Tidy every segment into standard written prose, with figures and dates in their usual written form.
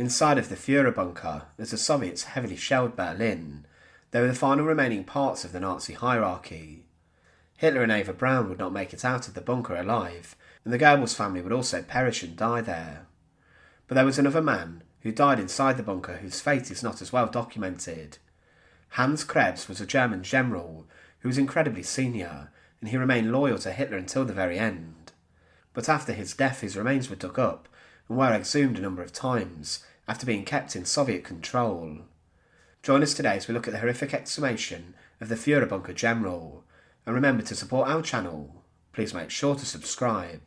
Inside of the Fuhrerbunker, as the Soviets heavily shelled Berlin, they were the final remaining parts of the Nazi hierarchy. Hitler and Eva Braun would not make it out of the bunker alive, and the Goebbels family would also perish and die there. But there was another man who died inside the bunker whose fate is not as well documented. Hans Krebs was a German general who was incredibly senior, and he remained loyal to Hitler until the very end. But after his death his remains were dug up and were exhumed a number of times after being kept in Soviet control. Join us today as we look at the horrific exhumation of the Fuhrerbunker general, and remember to support our channel. Please make sure to subscribe.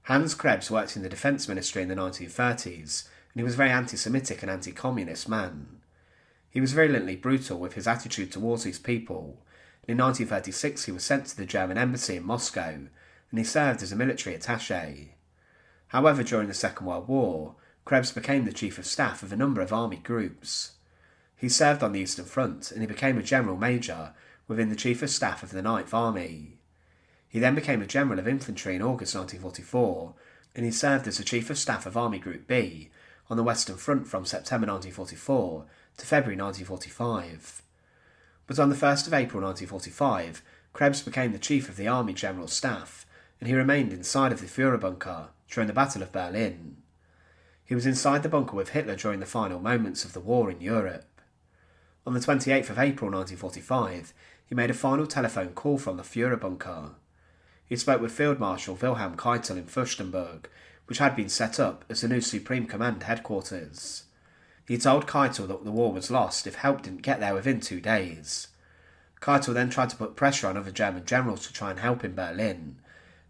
Hans Krebs worked in the Defence Ministry in the 1930s, and he was a very anti-Semitic and anti-communist man. He was virulently brutal with his attitude towards these people, and in 1936 he was sent to the German embassy in Moscow, and he served as a military attaché. However, during the Second World War, Krebs became the chief of staff of a number of army groups. He served on the Eastern Front, and he became a general major within the chief of staff of the Ninth Army. He then became a general of infantry in August 1944, and he served as the chief of staff of Army Group B on the Western Front from September 1944 to February 1945. But on the 1st of April 1945, Krebs became the chief of the Army General Staff, and he remained inside of the Fuhrerbunker during the Battle of Berlin. He was inside the bunker with Hitler during the final moments of the war in Europe. On the 28th of April 1945, he made a final telephone call from the Fuhrerbunker. He spoke with Field Marshal Wilhelm Keitel in Fuhrerbunker, which had been set up as the new Supreme Command headquarters. He told Keitel that the war was lost if help didn't get there within 2 days. Keitel then tried to put pressure on other German generals to try and help in Berlin,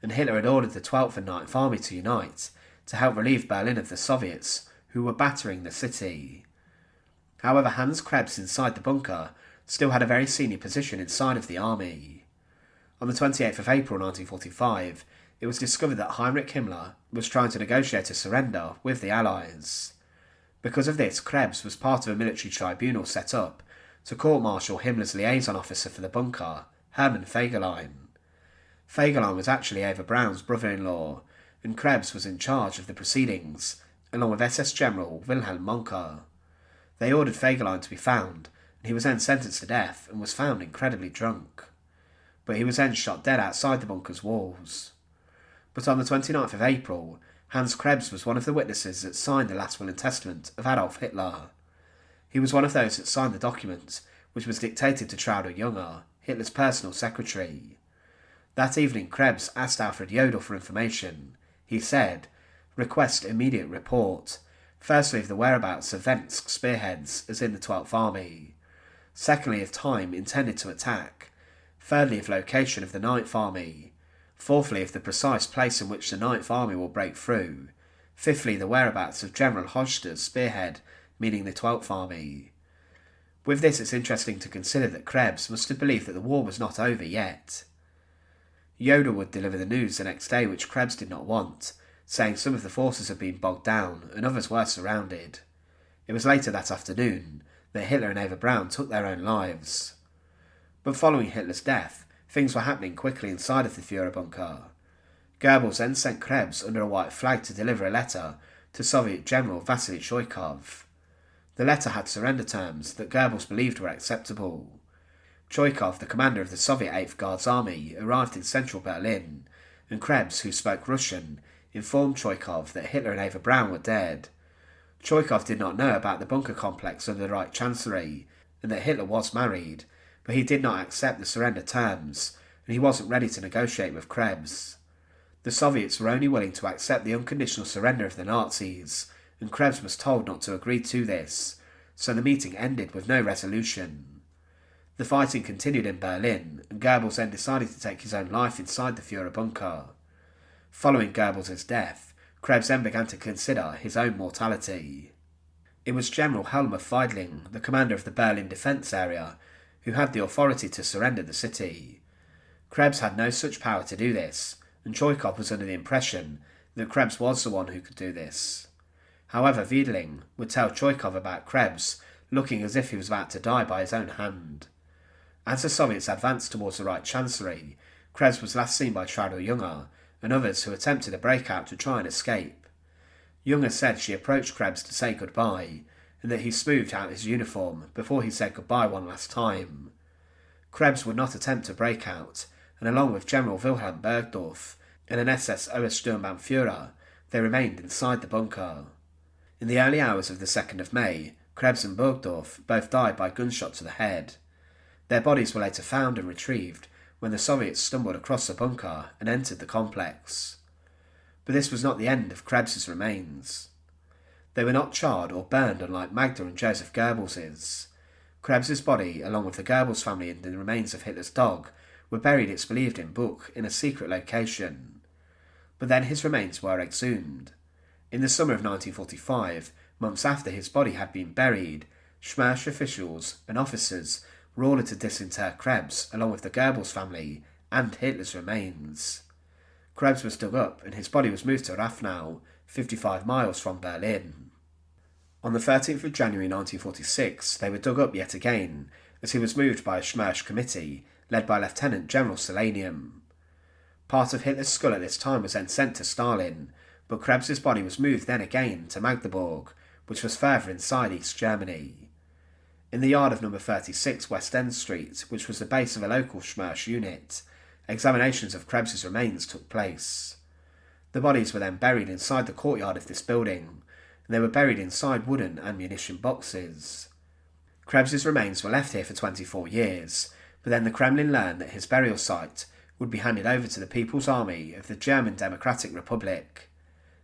and Hitler had ordered the 12th and 9th Army to unite to help relieve Berlin of the Soviets, who were battering the city. However, Hans Krebs inside the bunker still had a very senior position inside of the army. On the 28th of April 1945, it was discovered that Heinrich Himmler was trying to negotiate a surrender with the Allies. Because of this, Krebs was part of a military tribunal set up to court-martial Himmler's liaison officer for the bunker, Hermann Fegelein. Fegelein was actually Eva Braun's brother-in-law, and Krebs was in charge of the proceedings, along with SS General Wilhelm Mohnke. They ordered Fegelein to be found, and he was then sentenced to death and was found incredibly drunk. But he was then shot dead outside the bunker's walls. But on the 29th of April, Hans Krebs was one of the witnesses that signed the last will and testament of Adolf Hitler. He was one of those that signed the document, which was dictated to Traudl Junge, Hitler's personal secretary. That evening, Krebs asked Alfred Jodl for information. He said, "Request immediate report. Firstly, of the whereabouts of Vensk spearheads, as in the 12th Army. Secondly, of time intended to attack. Thirdly, of location of the 9th Army. Fourthly, of the precise place in which the 9th Army will break through. Fifthly, the whereabouts of General Hochster's spearhead, meaning the 12th Army." With this, it's interesting to consider that Krebs must have believed that the war was not over yet. Jodl would deliver the news the next day, which Krebs did not want, saying some of the forces had been bogged down and others were surrounded. It was later that afternoon that Hitler and Eva Braun took their own lives. But following Hitler's death, things were happening quickly inside of the Fuhrerbunker. Goebbels then sent Krebs under a white flag to deliver a letter to Soviet General Vasily Choykov. The letter had surrender terms that Goebbels believed were acceptable. Choykov, the commander of the Soviet 8th Guards Army, arrived in central Berlin, and Krebs, who spoke Russian, informed Choykov that Hitler and Eva Braun were dead. Choykov did not know about the bunker complex under the Reich Chancellery, and that Hitler was married, but he did not accept the surrender terms, and he wasn't ready to negotiate with Krebs. The Soviets were only willing to accept the unconditional surrender of the Nazis, and Krebs was told not to agree to this, so the meeting ended with no resolution. The fighting continued in Berlin, and Goebbels then decided to take his own life inside the Fuhrerbunker. Following Goebbels' death, Krebs then began to consider his own mortality. It was General Helmut Weidling, the commander of the Berlin defence area, who had the authority to surrender the city. Krebs had no such power to do this, and Choykov was under the impression that Krebs was the one who could do this. However, Weidling would tell Choykov about Krebs looking as if he was about to die by his own hand. As the Soviets advanced towards the Reich Chancellery, Krebs was last seen by Traudl Junge and others who attempted a breakout to try and escape. Young has said she approached Krebs to say goodbye, and that he smoothed out his uniform before he said goodbye one last time. Krebs would not attempt to break out, and along with General Wilhelm Bergdorf and an SS Obersturmbannführer, they remained inside the bunker. In the early hours of the 2nd of May, Krebs and Bergdorf both died by gunshot to the head. Their bodies were later found and retrieved when the Soviets stumbled across the bunker and entered the complex. But this was not the end of Krebs's remains. They were not charred or burned unlike Magda and Joseph Goebbels's. Krebs's body, along with the Goebbels family and the remains of Hitler's dog, were buried, it's believed, in Buch in a secret location. But then his remains were exhumed. In the summer of 1945, months after his body had been buried, Schmerz officials and officers were ordered to disinter Krebs along with the Goebbels family and Hitler's remains. Krebs was dug up and his body was moved to Rafnau, 55 miles from Berlin. On the 13th of January 1946, they were dug up yet again, as he was moved by a Schmerz committee led by Lieutenant General Selenium. Part of Hitler's skull at this time was then sent to Stalin, but Krebs's body was moved then again to Magdeburg, which was further inside East Germany. In the yard of number 36 West End Street, which was the base of a local Schmerz unit, examinations of Krebs's remains took place. The bodies were then buried inside the courtyard of this building, and they were buried inside wooden ammunition boxes. Krebs's remains were left here for 24 years, but then the Kremlin learned that his burial site would be handed over to the People's Army of the German Democratic Republic.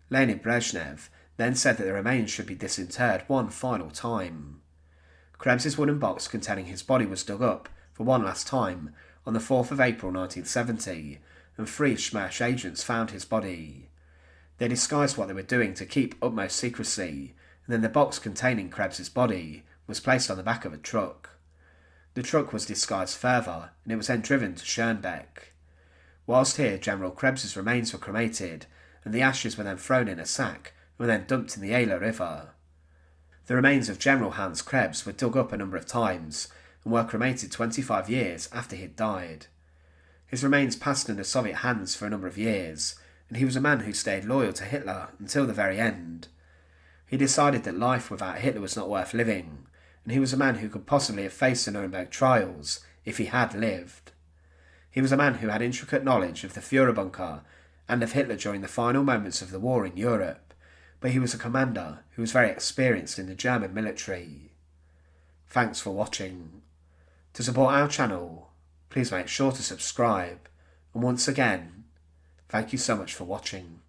Leonid Brezhnev then said that the remains should be disinterred one final time. Krebs's wooden box containing his body was dug up for one last time on the 4th of April 1970, and 3 Schmerz agents found his body. They disguised what they were doing to keep utmost secrecy, and then the box containing Krebs's body was placed on the back of a truck. The truck was disguised further, and it was then driven to Schönbeck. Whilst here, General Krebs's remains were cremated, and the ashes were then thrown in a sack and were then dumped in the Eila River. The remains of General Hans Krebs were dug up a number of times and were cremated 25 years after he had died. His remains passed into Soviet hands for a number of years, and he was a man who stayed loyal to Hitler until the very end. He decided that life without Hitler was not worth living, and he was a man who could possibly have faced the Nuremberg trials if he had lived. He was a man who had intricate knowledge of the Fuhrerbunker and of Hitler during the final moments of the war in Europe, but he was a commander who was very experienced in the German military. Thanks for watching. To support our channel, please make sure to subscribe, and once again, thank you so much for watching.